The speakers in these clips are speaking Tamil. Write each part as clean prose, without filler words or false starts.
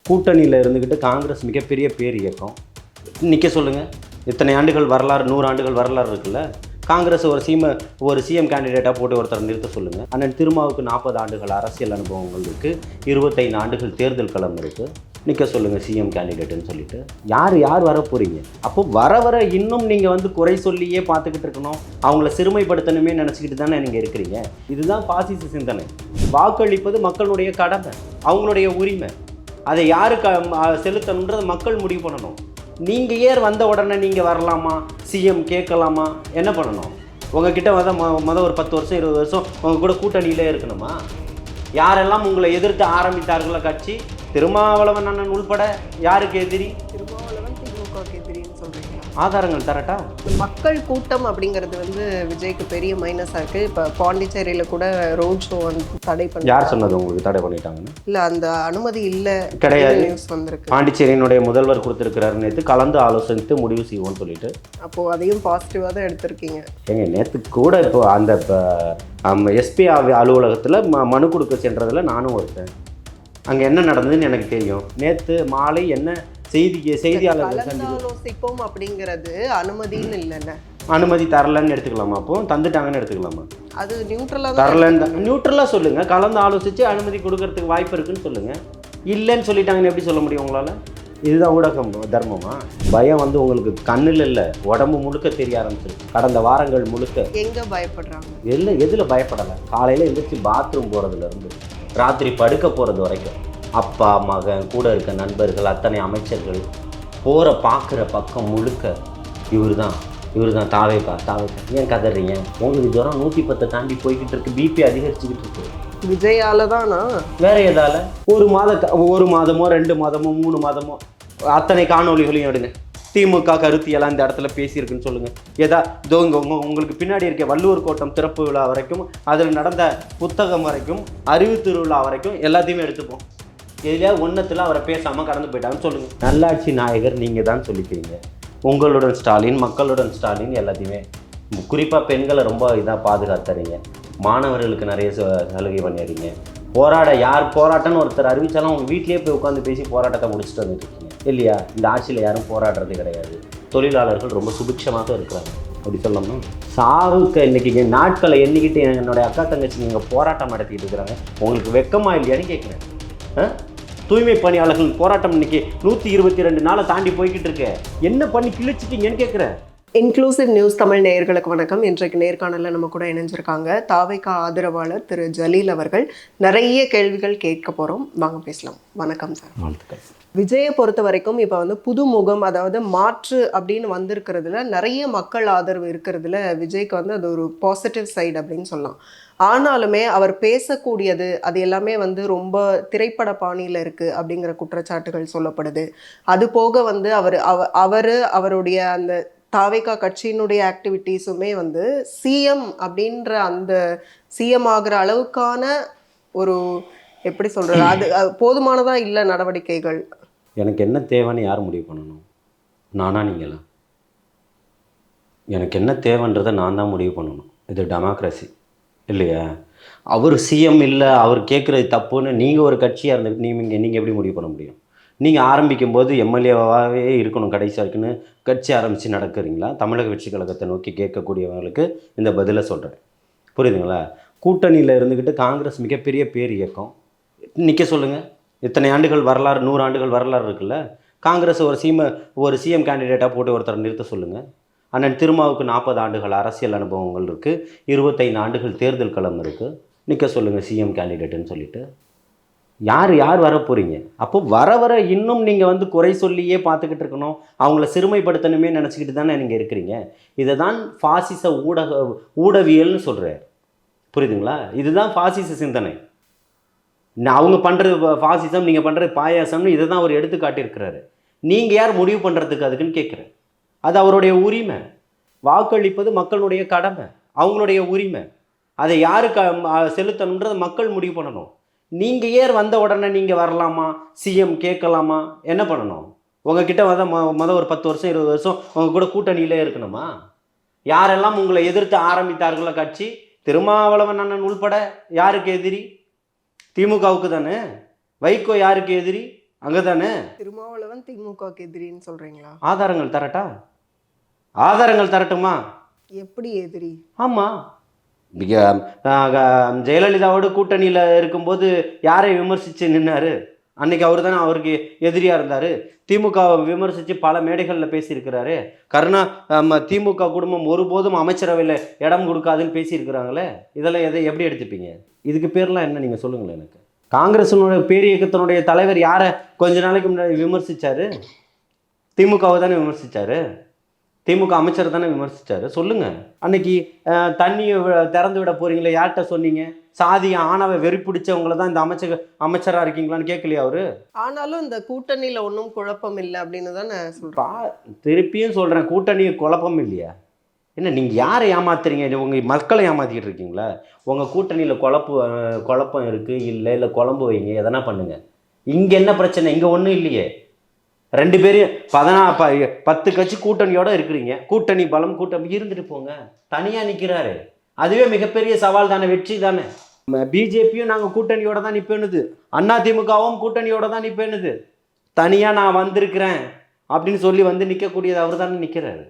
கூட்டணியில் இருந்துக்கிட்டு காங்கிரஸ் மிகப்பெரிய பேர் இயக்கம் நிற்க சொல்லுங்கள். இத்தனை ஆண்டுகள் வரலாறு, 100 ஆண்டுகள் வரலாறு இருக்குல்ல. காங்கிரஸ் ஒரு சிஎம் கேண்டிடேட்டாக போட்டு ஒருத்தர் நிறுத்த சொல்லுங்கள். அண்ணன் திருமாவுக்கு 40 ஆண்டுகள் அரசியல் அனுபவங்கள் இருக்குது, 25 ஆண்டுகள் தேர்தல் களம் இருக்குது. நிற்க சொல்லுங்கள் சிஎம் கேண்டிடேட்டுன்னு சொல்லிட்டு. யார் வர போகிறீங்க? அப்போ வர இன்னும் நீங்கள் குறை சொல்லியே பார்த்துக்கிட்டு இருக்கணும், அவங்கள சிறுமைப்படுத்தணுமே நினச்சிக்கிட்டு தானே நீங்கள் இருக்கிறீங்க. இதுதான் பாசிச சிந்தனை. வாக்களிப்பது மக்களுடைய கடமை, அவங்களுடைய உரிமை. அதை யாருக்கு செலுத்தணுன்றதை மக்கள் முடிவு பண்ணணும். நீங்கள் ஏன் வந்த உடனே நீங்கள் வரலாமா, சிஎம் கேட்கலாமா, என்ன பண்ணணும்? உங்ககிட்ட மொதல் ஒரு 10 வருஷம் 20 வருஷம் உங்கள் கூட கூட்டணியிலே இருக்கணுமா? யாரெல்லாம் உங்களை எதிர்த்து ஆரம்பித்தார்களோ கட்சி, திருமாவளவன் அண்ணன் உள்பட யாருக்கு எதிரி? திருமாவளவன் திமுகவுக்கு எதிரின்னு சொல்கிறீங்க. ஆதாரங்கள் தரட்டா? மக்கள் கூட்டம் அப்படிங்கிறது விஜய்க்கு பெரிய மைனஸாக இருக்குது. இப்போ பாண்டிச்சேரியில் கூட ரோட் ஷோ தடை பண்ணி. யார் சொன்னது உங்களுக்கு தடை பண்ணிட்டாங்கன்னு? இல்லை, அந்த அனுமதி இல்லை கிடையாது. நியூஸ் வந்திருக்கு. பாண்டிச்சேரியினுடைய முதல்வர் கொடுத்துருக்கிறாரு, நேற்று கலந்து ஆலோசித்து முடிவு செய்வோம்னு சொல்லிட்டு. அப்போது அதையும் பாசிட்டிவாக தான் எடுத்திருக்கீங்க. ஏங்க, நேற்று கூட இப்போ அந்த எஸ்பி அலுவலகத்தில் மனு கொடுக்க சென்றதில் நானும் ஒருத்தன். அங்கே என்ன நடந்ததுன்னு எனக்கு தெரியும். நேற்று மாலை என்ன செய்தியாளர்கள் ஆலோசிப்போம் அப்படிங்கிறது அனுமதின்னு இல்லைல்ல. அனுமதி தரலன்னு எடுத்துக்கலாமா? அப்போ தந்துட்டாங்கன்னு எடுத்துக்கலாமா? அது நியூட்ரலாக தரலன்னு நியூட்ரலாக சொல்லுங்கள். கலந்து ஆலோசித்து அனுமதி கொடுக்கறதுக்கு வாய்ப்பு இருக்குன்னு சொல்லுங்கள். இல்லைன்னு சொல்லிட்டாங்கன்னு எப்படி சொல்ல முடியும் உங்களால்? இதுதான் ஊடகம் தர்மமா? பயம் உங்களுக்கு கண்ணில் இல்லை, உடம்பு முழுக்க தெரிய ஆரம்பிச்சிருக்கு. கடந்த வாரங்கள் முழுக்க எங்கே பயப்படுறாங்க? எதில் பயப்படலை? காலையில் எழுந்திரிச்சு பாத்ரூம் போகிறதுலேருந்து ராத்திரி படுக்க போகிறது வரைக்கும் அப்பா மகன் கூட இருக்க நண்பர்கள் அத்தனை அமைச்சர்கள் பார்க்குற பக்கம் முழுக்க இவர் தான் தாவேக்கா. ஏன் கதறீங்க? உங்களுக்கு ஜுரம் 110 தாண்டி போய்கிட்டு இருக்கு, பிபி அதிகரிச்சுக்கிட்டு இருக்கு. விஜயால தானா? வேற எதால? ஒரு மாதமோ 2 மாதமோ 3 மாதமோ அத்தனை காணொலிகளையும் எடுங்க. திமுக கருத்தியெல்லாம் இந்த இடத்துல பேசியிருக்குன்னு சொல்லுங்கள். உங்களுக்கு பின்னாடி இருக்க வள்ளுவர் கோட்டம் திறப்பு விழா வரைக்கும், அதில் நடந்த புத்தகம் வரைக்கும், அறிவு திருவிழா வரைக்கும் எல்லாத்தையுமே எடுத்துப்போம். எதுலையா ஒன்றத்தில் அவரை பேசாமல் கடந்து போயிட்டாங்கன்னு சொல்லுங்கள். நல்லாட்சி நாயகர் நீங்கள் தான் சொல்லிக்கிறீங்க. உங்களுடன் ஸ்டாலின், மக்களுடன் ஸ்டாலின், எல்லாத்தையுமே குறிப்பாக பெண்களை ரொம்ப இதாக பாதுகாத்துறீங்க. மாணவர்களுக்கு நிறைய சலுகை பண்ணிடுறீங்க. போராட்டம்னு ஒருத்தர் அறிவித்தாலும் அவங்க வீட்லேயே போய் உட்காந்து பேசி போராட்டத்தை முடிச்சுட்டு வந்துருக்கீங்க இல்லையா? இந்த ஆட்சியில் யாரும் போராடுறது கிடையாது. தொழிலாளர்கள் ரொம்ப சுபிட்சமாக இருக்கிறாங்க. அப்படி சொல்லணும்னா சாவுக்கு இன்றைக்கி நாட்களை எண்ணிக்கிட்டு என்னுடைய அக்கா தங்கச்சி நீங்கள் போராட்டம் நடத்திக்கிட்டு இருக்கிறாங்க. உங்களுக்கு வெக்கமா இல்லையான்னு கேட்குறேன். தூய்மை பணியாளர்கள் போராட்டம் இன்னைக்கு 122 நாளை தாண்டி போய்கிட்டு இருக்கு. என்ன பண்ணி கிழிச்சிட்டீங்கன்னு கேட்குறேன். இன்க்ளூசிவ் நியூஸ் தமிழ் நேயர்களுக்கு வணக்கம். இன்றைக்கு நேர்காணலில் நம்ம கூட இணைஞ்சிருக்காங்க தாவேகா ஆதரவாளர் திரு ஜலீல் அவர்கள். நிறைய கேள்விகள் கேட்க போகிறோம், வாங்க பேசலாம். வணக்கம் சார். விஜயை பொறுத்த வரைக்கும் இப்போ புது முகம், அதாவது மாற்று அப்படின்னு வந்திருக்கிறதுல நிறைய மக்கள் ஆதரவு இருக்கிறதுல விஜய்க்கு அது ஒரு பாசிட்டிவ் சைடு அப்படின்னு சொல்லலாம். ஆனாலுமே அவர் பேசக்கூடியது அது எல்லாமே ரொம்ப திரைப்பட பாணியில் இருக்குது அப்படிங்கிற குற்றச்சாட்டுகள் சொல்லப்படுது. அது போக அவருடைய அந்த தாவேகா கட்சியினுடைய ஆக்டிவிட்டீஸுமே சிஎம் அப்படின்ற அந்த சிஎம் ஆகிற அளவுக்கான ஒரு எப்படி சொல்கிறது, அது போதுமானதாக இல்லை நடவடிக்கைகள். எனக்கு என்ன தேவைன்னு யார் முடிவு பண்ணணும்? நானா நீங்களா? எனக்கு என்ன தேவைன்றதை நான் தான் முடிவு பண்ணணும். இது டெமோக்ரஸி இல்லையா? அவர் சிஎம் இல்லை, அவர் கேட்குறது தப்புன்னு நீங்கள் ஒரு கட்சியாக இருந்துட்டு நீங்கள் எப்படி முடிவு பண்ண முடியும்? நீங்கள் ஆரம்பிக்கும் போது எம்எல்ஏவாகவே இருக்கணும் கடைசி வரைக்குன்னு கட்சி ஆரம்பித்து நடக்கிறீங்களா? தமிழக வெற்றி கழகத்தை நோக்கி கேட்கக்கூடியவங்களுக்கு இந்த பதிலை சொல்கிறேன், புரியுதுங்களா? கூட்டணியில் இருந்துக்கிட்டு காங்கிரஸ் மிகப்பெரிய பேர் இயக்கம் நிற்க சொல்லுங்கள். இத்தனை ஆண்டுகள் வரலாறு, 100 ஆண்டுகள் வரலாறு இருக்குல்ல. காங்கிரஸ் ஒரு சிஎம் கேண்டிடேட்டாக போட்டு ஒருத்தர் நிறுத்த சொல்லுங்கள். அண்ணன் திருமாவுக்கு 40 ஆண்டுகள் அரசியல் அனுபவங்கள் இருக்குது, 25 ஆண்டுகள் தேர்தல் களம் இருக்குது. நிற்க சொல்லுங்கள் சிஎம் கேண்டிடேட்டுன்னு சொல்லிட்டு. யார் வர போகிறீங்க? அப்போ வர இன்னும் நீங்கள் குறை சொல்லியே பார்த்துக்கிட்டு இருக்கணும், அவங்கள சிறுமைப்படுத்தணுமே நினச்சிக்கிட்டு தானே நீங்கள் இருக்கிறீங்க. இதை தான் பாசிச ஊடகவியல்னு சொல்கிறார், புரியுதுங்களா? இதுதான் பாசிச சிந்தனை. அவங்க பண்ணுறது பாசிசம், நீங்கள் பண்ணுறது பாயாசம்னு இதை தான் அவர் எடுத்து காட்டியிருக்கிறாரு. நீங்கள் யார் முடிவு பண்ணுறதுக்கு அதுக்குன்னு கேட்குறேன். அது அவருடைய உரிமை. வாக்களிப்பது மக்களுடைய கடமை, அவங்களுடைய உரிமை. அதை யாருக்கு செலுத்தணுன்றதை மக்கள் முடிவு பண்ணணும். நீங்கள் ஏன் வந்த உடனே நீங்கள் வரலாமா, சிஎம் கேட்கலாமா, என்ன பண்ணணும்? உங்ககிட்ட மொதல் ஒரு 10 வருஷம் 20 வருஷம் உங்கள் கூட கூட்டணியிலே இருக்கணுமா? யாரெல்லாம் உங்களை எதிர்த்து ஆரம்பித்தார்களோ கட்சி, திருமாவளவன் அண்ணன் உள்பட யாருக்கு எதிரி? திமுகவுக்கு தானே. வைகோ யாருக்கு எதிரி? அங்கதானே. திருமாவளவன் திமுகவுக்கு எதிரின்னு சொல்றீங்களா? ஆதாரங்கள் தரட்டா? ஆதாரங்கள் தரட்டுமா? எப்படி எதிரி? ஆமா. மிக ஜெயலலிதாவோட கூட்டணியில் இருக்கும்போது யாரை விமர்சித்து நின்னாரு? அன்னைக்கு அவர் தானே அவருக்கு எதிரியாக இருந்தார். திமுகவை விமர்சித்து பல மேடைகளில் பேசியிருக்கிறாரு. திமுக குடும்பம் ஒருபோதும் அமைச்சரவையில் இடம் கொடுக்காதுன்னு பேசியிருக்கிறாங்களே. இதெல்லாம் எப்படி எடுத்துப்பீங்க? இதுக்கு பேர்லாம் என்ன நீங்கள் சொல்லுங்களேன் எனக்கு. காங்கிரஸினுடைய பேரியக்கத்தினுடைய தலைவர் யாரை கொஞ்ச நாளைக்கு முன்னாடி விமர்சித்தார்? திமுகவை தானே விமர்சித்தார். திமுக அமைச்சர் தானே விமர்சித்தார். சொல்லுங்கள். அன்னைக்கு தண்ணியை திறந்து விட போகிறீங்களே, யார்கிட்ட சொன்னீங்க? சாதி ஆணவ வெறி பிடிச்சவங்கள தான் இந்த அமைச்சராக இருக்கீங்களான்னு கேட்கலையா அவரு? ஆனாலும் இந்த கூட்டணியில் ஒன்றும் குழப்பம் இல்லை அப்படின்னு தானே சொல்கிறேன். திருப்பியும் சொல்கிறேன், கூட்டணி குழப்பம் இல்லையா? என்ன நீங்கள் யாரை ஏமாத்துறீங்க? உங்கள் மக்களை ஏமாற்றிக்கிட்டு இருக்கீங்களா? உங்கள் கூட்டணியில் குழப்பம் இருக்குது இல்லை குழம்பு வைங்க, எதனா பண்ணுங்கள். இங்கே என்ன பிரச்சனை? இங்கே ஒன்றும் இல்லையே. 2 பேரும் 10 கட்சி கூட்டணியோட இருக்கிறீங்க. கூட்டணி பலம் இருந்துட்டு போங்க. தனியாக நிற்கிறாரு, அதுவே மிகப்பெரிய சவால் தானே, வெற்றி தானே. பிஜேபியும் நாங்கள் கூட்டணியோட தான் நிற்பேனுது, அதிமுகவும் கூட்டணியோட தான் நிற்பேனுது. தனியாக நான் வந்திருக்கிறேன் அப்படின்னு சொல்லி வந்து நிற்கக்கூடியது அவர் தானே நிற்கிறாரு.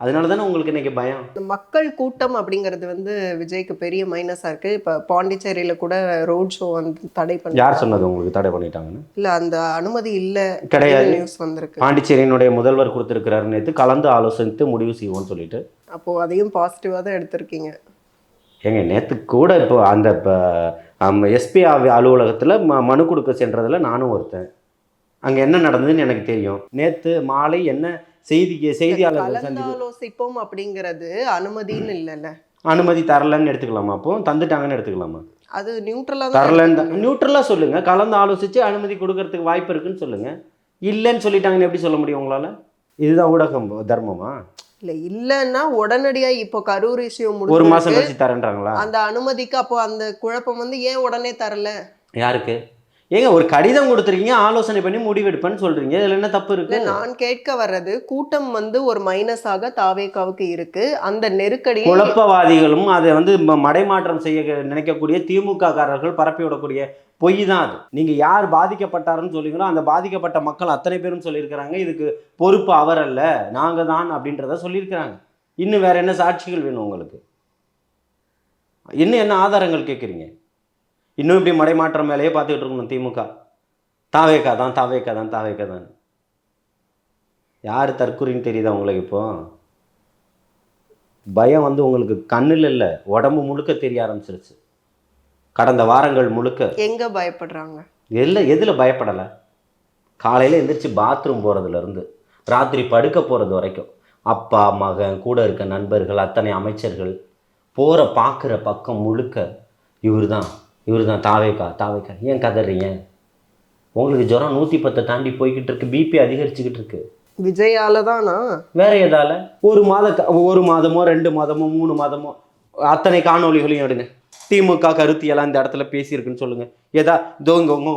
அதனால தானே உங்களுக்கு இன்னைக்கு பயம். மக்கள் கூட்டம் அப்படிங்கிறது வந்து விஜய்க்கு பெரிய மைனஸாக இருக்குது. இப்போ பாண்டிச்சேரியில் கூட ரோட் ஷோ வந்து தடை பண்ணி. யார் சொன்னது உங்களுக்கு தடை பண்ணிட்டாங்கன்னு? இல்லை, அந்த அனுமதி இல்லை கிடையாது. நியூஸ் வந்திருக்கு. பாண்டிச்சேரியினுடைய முதல்வர் கொடுத்துருக்கிறாரு, நேற்று கலந்து ஆலோசித்து முடிவு செய்வோம்னு சொல்லிட்டு. அப்போது அதையும் பாசிட்டிவாக தான் எடுத்திருக்கீங்க. ஏங்க நேற்று கூட இப்போ அந்த எஸ்பி அலுவலகத்தில் மனு கொடுக்க சென்றதில் நானும் ஒருத்தன். அங்கே என்ன நடந்ததுன்னு எனக்கு தெரியும். நேற்று மாலை என்ன செய்தியாளர்கள் ஆலோசிப்போம் அப்படிங்கிறது அனுமதின்னு இல்லைல்ல. அனுமதி தரலன்னு எடுத்துக்கலாமா? அப்போ தந்துட்டாங்கன்னு எடுத்துக்கலாமா? அது நியூட்ரலாக தரலன்னு நியூட்ரலாக சொல்லுங்கள். கலந்து ஆலோசித்து அனுமதி கொடுக்கறதுக்கு வாய்ப்பு இருக்குன்னு சொல்லுங்கள். இல்லைன்னு சொல்லிட்டாங்கன்னு எப்படி சொல்ல முடியும் உங்களால்? இதுதான் ஊடகம் தர்மமா? இல்லை, இல்லைன்னா உடனடியாக இப்போ கரூர் இஷ்யூ ஒரு மாதம் கழிச்சு தரேன்றாங்களா? அந்த அனுமதிக்கு அப்போ அந்த குழப்பம் வந்து ஏன் உடனே தரல? யாருக்கு? ஏங்க ஒரு கடிதம் கொடுத்துருக்கீங்க, ஆலோசனை பண்ணி முடிவெடுப்பேன்னு சொல்றீங்க, இதில் என்ன தப்பு இருக்கு? நான் கேட்க வர்றது, கூட்டம் வந்து ஒரு மைனஸாக தாவேகாவுக்கு இருக்கு. அந்த நெருக்கடி குழப்பவாதிகளும் அதை வந்து மடைமாற்றம் செய்ய நினைக்கக்கூடிய திமுக காரர்கள் பரப்பி விடக்கூடிய பொய் தான் அது. நீங்க யார் பாதிக்கப்பட்டாருன்னு சொல்லிங்களோ அந்த பாதிக்கப்பட்ட மக்கள் அத்தனை பேரும் சொல்லியிருக்கிறாங்க, இதுக்கு பொறுப்பு அவர் அல்ல நாங்க தான் அப்படின்றத சொல்லியிருக்கிறாங்க. இன்னும் வேற என்ன சாட்சிகள் வேணும் உங்களுக்கு? இன்னும் என்ன ஆதாரங்கள் கேட்குறீங்க? இன்னும் இப்படி மடைமாற்றம் வேலையே பார்த்துக்கிட்டு இருக்கணும் திமுக. தாவேக்கா தான். யார் தற்கொலைன்னு தெரியுதா உங்களுக்கு? இப்போ பயம் வந்து உங்களுக்கு கண்ணில் இல்லை, உடம்பு முழுக்க தெரிய ஆரம்பிச்சிருச்சு. கடந்த வாரங்கள் முழுக்க எங்க பயப்படுறாங்க? எதில் பயப்படலை? காலையில் எந்திரிச்சு பாத்ரூம் போகிறதுலேருந்து ராத்திரி படுக்க போகிறது வரைக்கும் அப்பா மகன் கூட இருக்க நண்பர்கள் அத்தனை அமைச்சர்கள் போகிற பார்க்குற பக்கம் முழுக்க இவர் தான் தாவேக்கா. ஏன் கதறீங்க? உங்களுக்கு ஜுரம் 110 தாண்டி போய்கிட்டு இருக்கு, பிபி அதிகரிச்சுக்கிட்டு இருக்கு. விஜயால தானா? வேற எதால? ஒரு மாதமோ 2 மாதமோ 3 மாதமோ அத்தனை காணொலிகளையும் எடுங்க. திமுக கருத்தியெல்லாம் இந்த இடத்துல பேசியிருக்குன்னு சொல்லுங்க.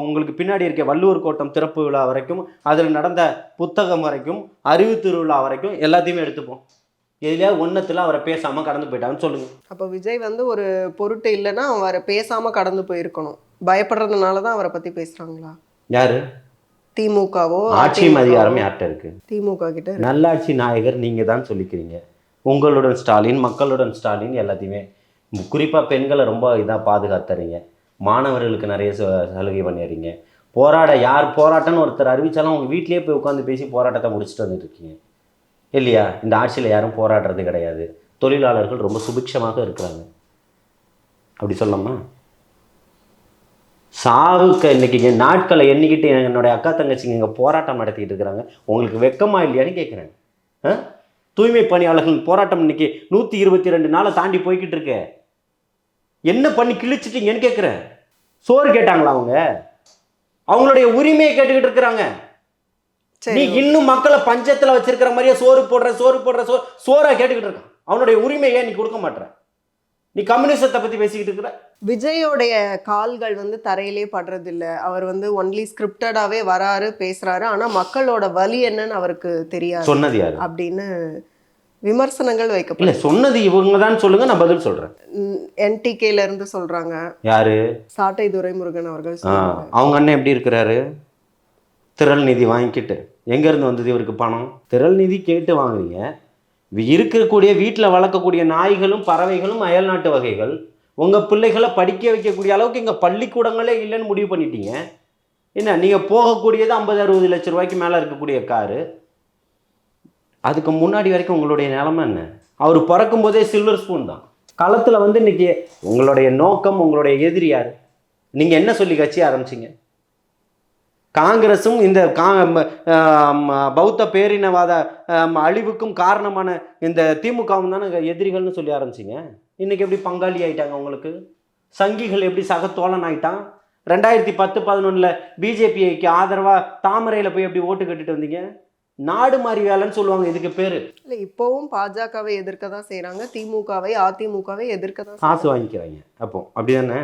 உங்களுக்கு பின்னாடி இருக்க வள்ளுவர் கோட்டம் திறப்பு விழா வரைக்கும், அதில் நடந்த புத்தகம் வரைக்கும், அறிவு திருவிழா வரைக்கும் எல்லாத்தையுமே எடுத்துப்போம். எதுலையா ஒன்றத்தில் அவரை பேசாமல் கடந்து போயிட்டாங்கன்னு சொல்லுங்க. அப்போ விஜய் வந்து ஒரு பொருட்டு இல்லைன்னா அவரை பேசாமல் கடந்து போயிருக்கணும். பயப்படுறதுனால தான் அவரை பற்றி பேசுகிறாங்களா? யாரு? திமுகவோ? ஆட்சியும் அதிகாரம் யார்கிட்ட இருக்கு? திமுக கிட்ட. நல்லாட்சி நாயகர் நீங்கள் தான் சொல்லிக்கிறீங்க. உங்களுடன் ஸ்டாலின், மக்களுடன் ஸ்டாலின், எல்லாத்தையுமே குறிப்பாக பெண்களை ரொம்ப இதாக பாதுகாத்துறீங்க. மாணவர்களுக்கு நிறைய சலுகை பண்ணிடுறீங்க. யார் போராட்டம்னு ஒருத்தர் அறிவித்தாலும் உங்கள் வீட்லேயே போய் உட்காந்து பேசி போராட்டத்தை முடிச்சுட்டு வந்துட்டு இருக்கீங்க இல்லையா? இந்த ஆட்சியில் யாரும் போராடுறது கிடையாது. தொழிலாளர்கள் ரொம்ப சுபிக்ஷமாக இருக்கிறாங்க. அப்படி சொல்லலாமா? சாவுக்கு இன்னைக்கு நாட்களை எண்ணிக்கிட்டு என்னுடைய அக்கா தங்கச்சிங்க இங்கே போராட்டம் நடத்திக்கிட்டு இருக்கிறாங்க. உங்களுக்கு வெக்கமா இல்லையான்னு கேட்குறேன். தூய்மை பணியாளர்கள் போராட்டம் இன்னைக்கு 122 நாளை தாண்டி போய்கிட்டு இருக்கு. என்ன பண்ணி கிழிச்சிட்டீங்கன்னு கேட்குறேன். சோறு கேட்டாங்களா? அவங்களுடைய உரிமையை கேட்டுக்கிட்டு இருக்கிறாங்க. நீ இன்னும் மக்களை பஞ்சத்தில் வச்சிருக்கிற மாதிரியே சோறா கேட்டுக்கிட்டு இருக்கான். அவனுடைய உரிமையை நீ கொடுக்க மாட்டேற. நீ கம்யூனிசத்தை பத்தி பேசிக்கிட்டு இருக்கிற. விஜயோடைய கால்கள் வந்து தரையிலே படுறது இல்லை. அவர் வந்து ஒன்லி ஸ்கிரிப்டடாவே வராரு, பேசுறாரு. ஆனா மக்களோட வலி என்னன்னு அவருக்கு தெரியாது. சொன்னது யாரு அப்படின்னு விமர்சனங்கள் வைக்கப்படல. சொன்னது இவங்க தான் சொல்லுங்க, நான் பதில் சொல்றேன். NTKல இருந்து சொல்றாங்க. யாரு? சாட்டை துரைமுருகன் அவர்கள். அவங்க அண்ணன் எப்படி இருக்கிறாரு? திரள் நிதி வாங்கிக்கிட்டு எங்கேருந்து வந்தது இவருக்கு பணம்? திரள் நிதி கேட்டு வாங்குறீங்க. இருக்கக்கூடிய வீட்டில் வளர்க்கக்கூடிய நாய்களும் பறவைகளும் அயல்நாட்டு வகைகள். உங்கள் பிள்ளைகளை படிக்க வைக்கக்கூடிய அளவுக்கு இங்கே பள்ளிக்கூடங்களே இல்லைன்னு முடிவு பண்ணிட்டீங்க. என்ன நீங்கள் போகக்கூடியது 50-60 லட்ச ரூபாய்க்கு மேலே இருக்கக்கூடிய காரு. அதுக்கு முன்னாடி வரைக்கும் உங்களுடைய நிலைமை என்ன? அவர் பிறக்கும் போதே சில்வர் ஸ்பூன் தான். களத்தில் வந்து இன்னைக்கு உங்களுடைய நோக்கம், உங்களுடைய எதிரி யார்? நீங்கள் என்ன சொல்லி கட்சி ஆரம்பிச்சிங்க? காங்கிரஸும் இந்த பௌத்த பேரினவாத அழிவுக்கும் காரணமான இந்த திமுகவும் தானே எதிரிகள்னு சொல்லி ஆரம்பிச்சிங்க. இன்றைக்கி எப்படி பங்காளி ஆகிட்டாங்க உங்களுக்கு? சங்கிகள் எப்படி சகத்தோழன் ஆகிட்டான்? 2010-11 பிஜேபிக்கு ஆதரவாக தாமரையில் போய் எப்படி ஓட்டு கட்டிட்டு வந்தீங்க? நாடு மாறி வேலைன்னு சொல்லுவாங்க இதுக்கு பேர். இல்லை, இப்போவும் பாஜகவை எதிர்க்க தான் செய்கிறாங்க, திமுகவை அதிமுகவை எதிர்க்க தான் காசு வாங்கிக்கிறாங்க. அப்போ அப்படி தானே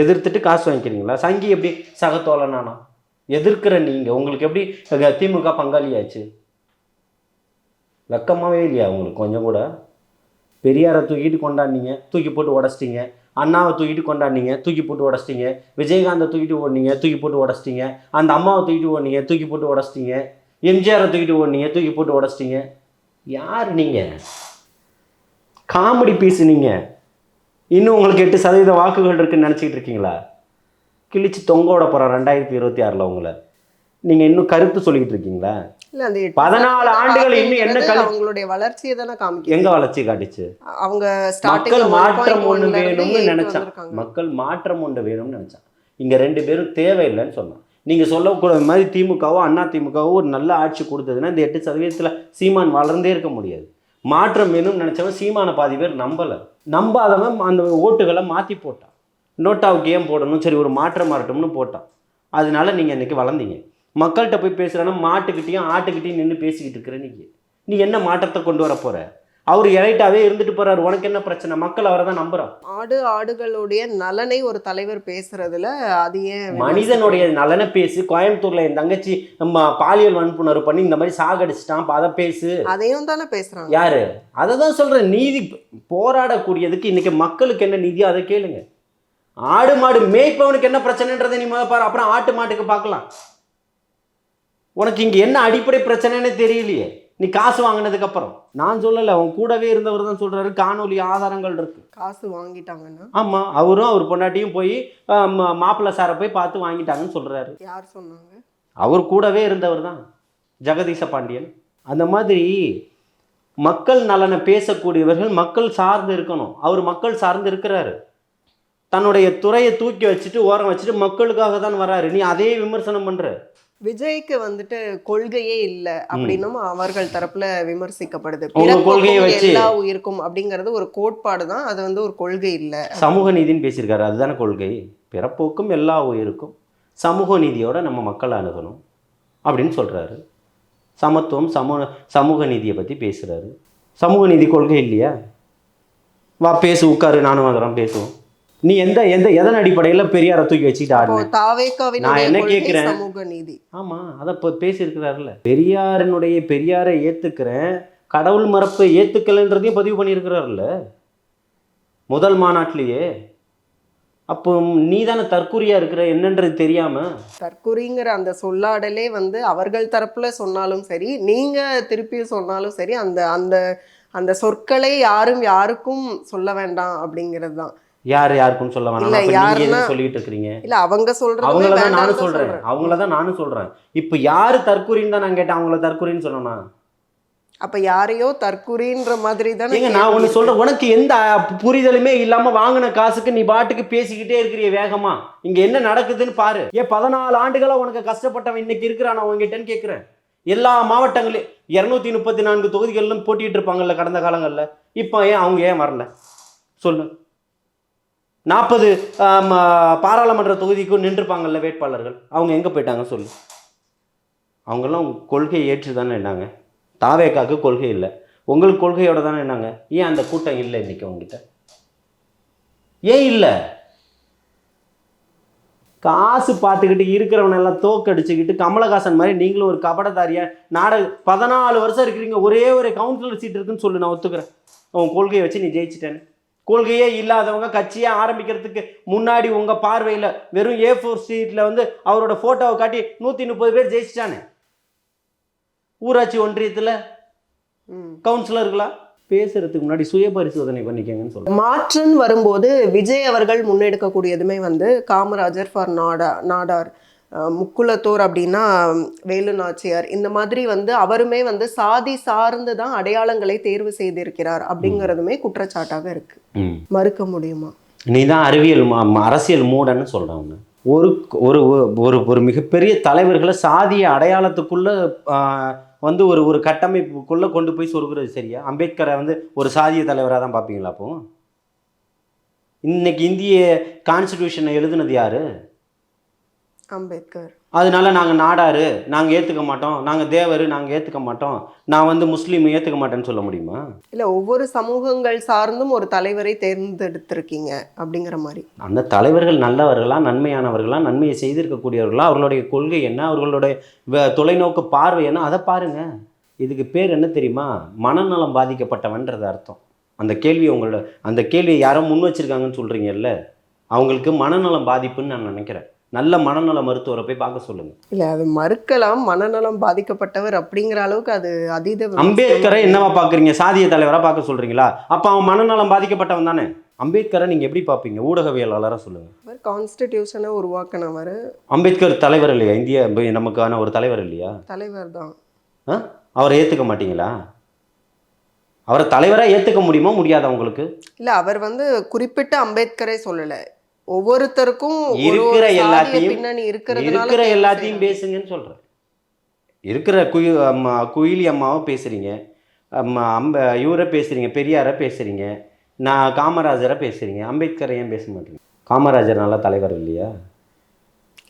எதிர்த்துட்டு காசு வாங்கிக்கிறீங்களா? சங்கி எப்படி சகத்தோழனானா? எதிர்க்கிற நீங்கள் உங்களுக்கு எப்படி திமுக பங்காளியாச்சு? வெக்கமாகவே இல்லையா உங்களுக்கு கொஞ்சம் கூட? பெரியாரை தூக்கிட்டு கொண்டாடினீங்க, தூக்கி போட்டு உடச்சிட்டிங்க. அண்ணாவை தூக்கிட்டு கொண்டாடினீங்க, தூக்கி போட்டு உடச்சிட்டிங்க. விஜயகாந்தை தூக்கிட்டு ஓடினீங்க, தூக்கி போட்டு உடச்சிட்டிங்க. அந்த அம்மாவை தூக்கிட்டு ஓடினீங்க, தூக்கி போட்டு உடச்சிட்டிங்க. எம்ஜிஆரை தூக்கிட்டு ஓடினீங்க, தூக்கி போட்டு உடச்சிட்டிங்க. யார் நீங்கள்? காமெடி பீஸ் நீங்கள். இன்னும் உங்களுக்கு 8% வாக்குகள் இருக்குன்னு நினச்சிக்கிட்டு இருக்கீங்களா? கிழிச்சு தொங்க விட போகிறோம் 2026 உங்களை. நீங்கள் இன்னும் கருத்து சொல்லிக்கிட்டு இருக்கீங்களா? 14 ஆண்டுகள் இன்னும் என்ன அவங்களுடைய வளர்ச்சியை தானே காமிக்கும். எங்க வளர்ச்சி காட்டுச்சு? அவங்க மக்கள் மாற்றம் ஒன்று வேணும்னு நினைச்சான். மக்கள் மாற்றம் ஒன்று வேணும்னு நினைச்சான். இங்க 2 பேரும் தேவையில்லைன்னு சொன்னான். நீங்க சொல்லக்கூட மாதிரி திமுகவோ அண்ணா திமுகவோ ஒரு நல்ல ஆட்சி கொடுத்ததுன்னா இந்த 8% சீமான் வளர்ந்தே இருக்க முடியாது. மாற்றம் வேணும்னு நினைச்சவன் சீமானை பாதி பேர் நம்பாதவன் அந்த ஓட்டுகளை மாற்றி போட்டான். நோட்டாவுக்கு ஏன் போடணும், சரி ஒரு மாற்றம் மாறட்டும்னு போட்டான். அதனால நீங்கள் இன்றைக்கி வளர்ந்தீங்க. மக்கள்கிட்ட போய் பேசுகிறேன்னா மாட்டுக்கிட்டையும் ஆட்டுக்கிட்டையும் நின்று பேசிக்கிட்டு இருக்கிற நீ என்ன மாற்றத்தை கொண்டு வர போகிற? அவர் எலைட்டாவே இருந்துட்டு போறாரு, உனக்கு என்ன பிரச்சனை? மக்கள் அவரை தான் நம்புறான். ஆடுகளுடைய நலனை ஒரு தலைவர் பேசுறதுல அது ஏன்? மனிதனுடைய நலனை பேசு. கோயம்புத்தூர்ல என் தங்கச்சி நம்ம பாலியல் வன்புணர்வு பண்ணி இந்த மாதிரி சாகடிச்சிட்டான், அதை பேசு. அதையும் தானே பேசுறாங்க. யாரு? அதை தான் சொல்றேன். நீதி போராடக்கூடியதுக்கு இன்னைக்கு மக்களுக்கு என்ன நீதியோ அதை கேளுங்க. ஆடு மாடு மேய்ப்பவனுக்கு என்ன பிரச்சனைன்றதை நீ முதல் பாரு, அப்புறம் ஆட்டு மாட்டுக்கு பார்க்கலாம். உனக்கு இங்க என்ன அடிப்படை பிரச்சனைன்னு தெரியலையே. நீ காசு வாங்கினதுக்கு அப்புறம் நான் சொல்லலை, அவன் கூடவே இருந்தவர் தான் சொல்றாரு. காணொலி ஆதாரங்கள் இருக்கு. காசு வாங்கிட்டாங்கன்னா? ஆமா, அவரும் அவர் பொண்டாட்டியும் போய் மாப்பிள்ளை சாரை போய் பார்த்து வாங்கிட்டாங்கன்னு சொல்றாரு. யார் சொன்னாங்க? அவர் கூடவே இருந்தவர் தான், ஜெகதீச பாண்டியன். அந்த மாதிரி மக்கள் நலனை பேசக்கூடியவர்கள் மக்கள் சார்ந்து இருக்கணும். அவர் மக்கள் சார்ந்து இருக்கிறாரு. தன்னுடைய துறையை தூக்கி வச்சுட்டு ஓரம் வச்சுட்டு மக்களுக்காக தான் வராரு. நீ அதே விமர்சனம் பண்ற. விஜய்க்கு வந்துட்டு கொள்கையே இல்லை அப்படின்னும் அவர்கள் தரப்புல விமர்சிக்கப்படுது. கொள்கையை வச்சு எல்லா உயிருக்கும் அப்படிங்கிறது ஒரு கோட்பாடு தான், அது வந்து ஒரு கொள்கை இல்லை. சமூக நீதினு பேசியிருக்காரு, அதுதானே கொள்கை. பிறப்போக்கும் எல்லா உயிருக்கும் சமூக நீதியோட நம்ம மக்களை அணுகணும் அப்படின்னு சொல்றாரு. சமத்துவம் சமூக நீதியை பற்றி பேசுறாரு. சமூக நீதி கொள்கை இல்லையா? வா பேசு, உட்காரு, நானும் வந்துடும் பேசுவோம். நீ எதன் அடிப்படையில் பெரியாரை தூக்கி வச்சுக்கிட்டு ஆடுன? நான் என்ன கேட்குறேன், சமூக நீதி. ஆமா, அதை இப்போ பேசியிருக்கிறாருல்ல. பெரியாரை ஏத்துக்கிறேன், கடவுள் மரப்பை ஏத்துக்கலைன்றதையும் பதிவு பண்ணியிருக்கிறாருல்ல முதல் மாநாட்டிலேயே. அப்போ நீ தானே தற்குறியா இருக்கிற, என்னன்றது தெரியாம. தற்குறிங்கிற அந்த சொல்லாடலே வந்து அவர்கள் தரப்புல சொன்னாலும் சரி, நீங்க திருப்பி சொன்னாலும் சரி, அந்த அந்த அந்த சொற்களை யாருக்கும் சொல்ல வேண்டாம் அப்படிங்கிறது தான். யாருக்கும் சொல்ல வேணாம் சொல்லிட்டு இருக்கீங்க. இல்ல, அவங்க சொல்றது அவங்களதான் நானும் சொல்றேன். இப்ப யாரு தற்குறின்னு தான் நான் கேட்டேன். அவங்கள தற்குறின்னு சொன்னா அப்ப யாரையோ தற்குறின்ற மாதிரி தானே. நான் ஒண்ணு சொல்றேன், உனக்கு எந்த புரிதலுமே இல்லாம வாங்கின காசுக்கு நீ பாட்டுக்கு பேசிக்கிட்டே இருக்கிறிய வேகமா. இங்க என்ன நடக்குதுன்னு பாரு. 14 ஆண்டுகளா உனக்கு கஷ்டப்பட்டவன் இன்னைக்கு இருக்கிறான் உங்ககிட்டன்னு கேட்கிறேன். எல்லா மாவட்டங்களையும் 234 தொகுதிகளிலும் போட்டிட்டு இருப்பாங்கல்ல கடந்த காலங்கள்ல. இப்போ அவங்க ஏன் வரல சொல்லு? 40 பாராளுமன்ற தொகுதிக்கும் நின்றுப்பாங்கல்ல வேட்பாளர்கள், அவங்க எங்கே போயிட்டாங்க சொல்லு? அவங்கெல்லாம் கொள்கையை ஏற்று தானே என்னாங்க. தாவேக்காக்கு கொள்கை இல்லை, உங்களுக்கு கொள்கையோட தானே என்னாங்க. ஏன் அந்த கூட்டம் இல்லை இன்னைக்கு உங்ககிட்ட? ஏன் இல்லை? காசு பார்த்துக்கிட்டு இருக்கிறவனெல்லாம் தோக்கடிச்சுக்கிட்டு கமலஹாசன் மாதிரி நீங்களும் ஒரு கபடதாரியா 14 வருஷம் இருக்கிறீங்க. ஒரே ஒரு கவுன்சிலர் சீட் இருக்குன்னு சொல்லு, நான் ஒத்துக்கிறேன். உன் கொள்கையை வச்சு நீ ஜெயிச்சிட்டேன்னு. கொள்கையே இல்லாதவங்க கட்சியை ஆரம்பிக்கிறதுக்கு முன்னாடி உங்கள் பார்வையில் வெறும் A4 ஷீட்டில் வந்து அவரோட ஃபோட்டோவை காட்டி 130 பேர் ஜெயிச்சிட்டானே ஊராட்சி ஒன்றியத்தில் கவுன்சிலர்களா. பேசுறதுக்கு முன்னாடி சுய பரிசோதனை பண்ணிக்கங்கன்னு சொல்லுவாங்க. மாற்றன் வரும்போது விஜய் அவர்கள் முன்னெடுக்கக்கூடியதுமே வந்து காமராஜர் ஃபார் நாடார், முக்குலத்தோர் அப்படின்னா வேலு நாச்சியார், இந்த மாதிரி வந்து அவருமே வந்து சாதி சார்ந்து தான் அடையாளங்களை தேர்வு செய்திருக்கிறார் அப்படிங்கிறதுமே குற்றச்சாட்டாக இருக்கு. மறுக்க முடியுமா? நீ தான் அறிவியல் அரசியல் மூடன்னு சொல்கிறாங்க. ஒரு ஒரு ஒரு ஒரு மிகப்பெரிய தலைவர்களை சாதிய அடையாளத்துக்குள்ள வந்து ஒரு ஒரு கட்டமைப்புக்குள்ளே கொண்டு போய் சொருகிறது சரியா? அம்பேத்கரை வந்து ஒரு சாதிய தலைவராக தான் பார்ப்பீங்களா? அப்போ இன்னைக்கு இந்திய கான்ஸ்டிடியூஷனை எழுதுனது யாரு? அம்பேத்கர். அதனால நாங்கள் நாடாரு நாங்கள் ஏற்றுக்க மாட்டோம், நாங்கள் தேவர் நாங்கள் ஏற்றுக்க மாட்டோம், நான் வந்து முஸ்லீம் ஏற்றுக்க மாட்டேன்னு சொல்ல முடியுமா? இல்லை, ஒவ்வொரு சமூகங்கள் சார்ந்தும் ஒரு தலைவரை தேர்ந்தெடுத்திருக்கீங்க அப்படிங்கிற மாதிரி. அந்த தலைவர்கள் நல்லவர்களா, நன்மையானவர்களா, நன்மையை செய்திருக்கக்கூடியவர்களா, அவர்களுடைய கொள்கை என்ன, அவர்களுடைய தொலைநோக்கு பார்வை என்ன, அதை பாருங்க. இதுக்கு பேர் என்ன தெரியுமா? மனநலம் பாதிக்கப்பட்டவன்றது அர்த்தம். அந்த கேள்வியை யாரோ முன் வச்சிருக்காங்கன்னு சொல்கிறீங்கல்ல, அவங்களுக்கு மனநலம் பாதிப்புன்னு நான் நினைக்கிறேன். நல்ல மனநல மருத்துவரை போய் பார்க்க சொல்லுங்க. இல்லை, அது மறுக்கலாம். மனநலம் பாதிக்கப்பட்டவர் அப்படிங்கிற அளவுக்கு அது அதீத. அம்பேத்கரை என்னவா பார்க்குறீங்க? சாதிய தலைவராக பார்க்க சொல்கிறீங்களா? அப்போ அவன் மனநலம் பாதிக்கப்பட்டவன் தானே. அம்பேத்கரை நீங்கள் எப்படி பார்ப்பீங்க? ஊடகவியலாளராக சொல்லுங்கள். கான்ஸ்டிடியூஷனை உருவாக்கினவர் அம்பேத்கர் தலைவர் இல்லையா? இந்திய நமக்கான ஒரு தலைவர் இல்லையா? தலைவர் தான். அவரை ஏற்றுக்க மாட்டீங்களா? அவரை தலைவராக ஏற்றுக்க முடியுமா முடியாதா உங்களுக்கு? இல்லை, அவர் வந்து குறிப்பிட்ட அம்பேத்கரை சொல்லலை. ஒவ்வொருத்தருக்கும் இருக்கிற எல்லாத்தையும் பேசுங்கன்னு சொல்கிறேன். இருக்கிற குயிலி அம்மாவை பேசுகிறீங்க, இவரை பேசுகிறீங்க, பெரியாரை பேசுகிறீங்க, நான் காமராஜரை பேசுகிறீங்க, அம்பேத்கரை ஏன் பேச மாட்டீங்க? காமராஜர் நல்ல தலைவர் இல்லையா?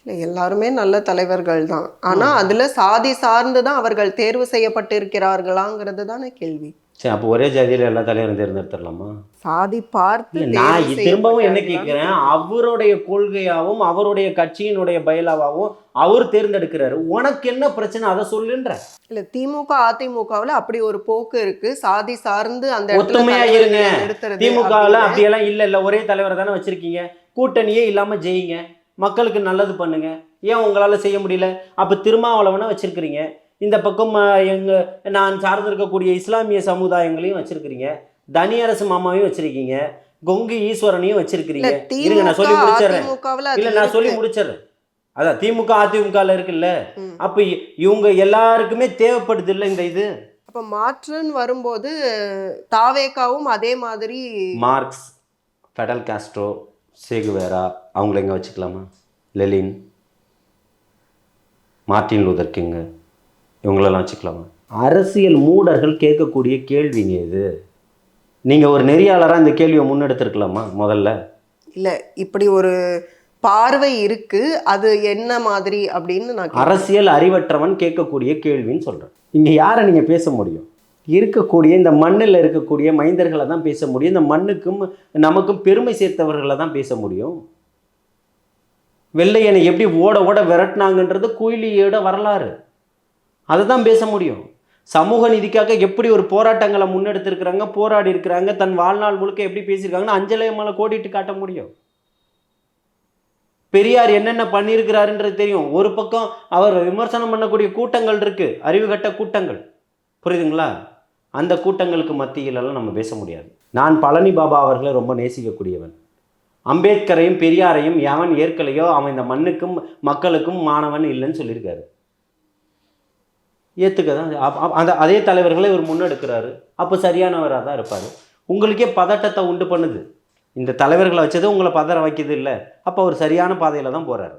இல்லை, எல்லாருமே நல்ல தலைவர்கள் தான். ஆனால் அதில் சாதி சார்ந்து தான் அவர்கள் தேர்வு செய்யப்பட்டிருக்கிறார்களாங்கிறது தானே கேள்வி. சரி, அப்போ ஒரே ஜாதியில் எல்லா தலைவரும் தேர்ந்தெடுத்துடலாமா? சாதி பார்த்து நான் திரும்பவும் என்ன கேட்குறேன், அவருடைய கொள்கையாகவும் அவருடைய கட்சியினுடைய பயிலாவும் அவர் தேர்ந்தெடுக்கிறாரு. உனக்கு என்ன பிரச்சனை, அதை சொல்லுன்ற. இல்லை, திமுக அதிமுகவில் அப்படி ஒரு போக்கு இருக்கு. சாதி சார்ந்து அந்த ஒத்துமையா இருங்க. திமுகவில் அப்படியெல்லாம் இல்லை, ஒரே தலைவரை தானே வச்சிருக்கீங்க. கூட்டணியே இல்லாமல் ஜெயிங்க, மக்களுக்கு நல்லது பண்ணுங்க. ஏன் உங்களால் செய்ய முடியல? அப்போ திருமாவளவனை வச்சிருக்கிறீங்க, இந்த பக்கம் நான் சார்ந்திருக்கக்கூடிய இஸ்லாமிய சமுதாயங்களையும் வச்சிருக்கிறீங்க, தனியரசு மாமாவையும் வச்சிருக்கீங்க, கொங்கு ஈஸ்வரனையும் வச்சிருக்கிறீங்க. இருங்க, நான் சொல்லி முடிச்சிடறேன். இல்லை, நான் சொல்லி முடிச்சிடறேன். அதான் திமுக அதிமுகவில் இருக்குல்ல, அப்போ இவங்க எல்லாருக்குமே தேவைப்படுது இல்லை இந்த இது. அப்போ மாற்றன் வரும்போது தாவேக்காவும் அதே மாதிரி மார்க்ஸ், ஃபெடல் காஸ்ட்ரோ, சேகுவேரா அவங்கள எங்கே வச்சுக்கலாமா? லெலின், மார்ட்டின் லூதர் கிங் இவங்களெல்லாம் வச்சுக்கலாமா? அரசியல் மூடர்கள் கேட்கக்கூடிய கேள்விங்க இது. நீங்கள் ஒரு நெறியாளராக இந்த கேள்வியை முன்னெடுத்துருக்கலாமா முதல்ல? இல்லை, இப்படி ஒரு பார்வை இருக்கு, அது என்ன மாதிரி அப்படின்னு நான் அரசியல் அறிவற்றவன் கேட்கக்கூடிய கேள்வின்னு சொல்கிறேன். இங்கே யாரை நீங்கள் பேச முடியும்? இருக்கக்கூடிய இந்த மண்ணில் இருக்கக்கூடிய மைந்தர்களை தான் பேச முடியும். இந்த மண்ணுக்கும் நமக்கும் பெருமை சேர்த்தவர்களை தான் பேச முடியும். வெள்ளையனை எப்படி ஓட ஓட விரட்டினாங்கன்றது குயிலியோட வரலாறு, அதை தான் பேச முடியும். சமூக நீதிக்காக எப்படி ஒரு போராட்டங்களை முன்னெடுத்திருக்கிறாங்க, போராடி இருக்கிறாங்க, தன் வாழ்நாள் முழுக்க எப்படி பேசியிருக்காங்கன்னு அஞ்சலி மேலே கோடிட்டு காட்ட முடியும். பெரியார் என்னென்ன பண்ணியிருக்கிறாருன்றது தெரியும். ஒரு பக்கம் அவர் விமர்சனம் பண்ணக்கூடிய கூட்டங்கள் இருக்கு, அறிவு கட்ட கூட்டங்கள், புரியுதுங்களா? அந்த கூட்டங்களுக்கு மத்தியிலெல்லாம் நம்ம பேச முடியாது. நான் பழனி பாபா அவர்களை ரொம்ப நேசிக்கக்கூடியவன். அம்பேத்கரையும் பெரியாரையும் எவன் ஏற்கலையோ அவன் இந்த மண்ணுக்கும் மக்களுக்கும் மாணவன் இல்லைன்னு சொல்லியிருக்காரு. ஏற்றுக்க தான் அதே தலைவர்களை இவர் முன்னெடுக்கிறாரு. அப்போ சரியானவராக தான் இருப்பார். உங்களுக்கே பதட்டத்தை உண்டு பண்ணுது. இந்த தலைவர்களை வச்சது உங்களை பதற வைக்கிறது இல்லை. அப்போ அவர் சரியான பாதையில் தான் போகிறாரு.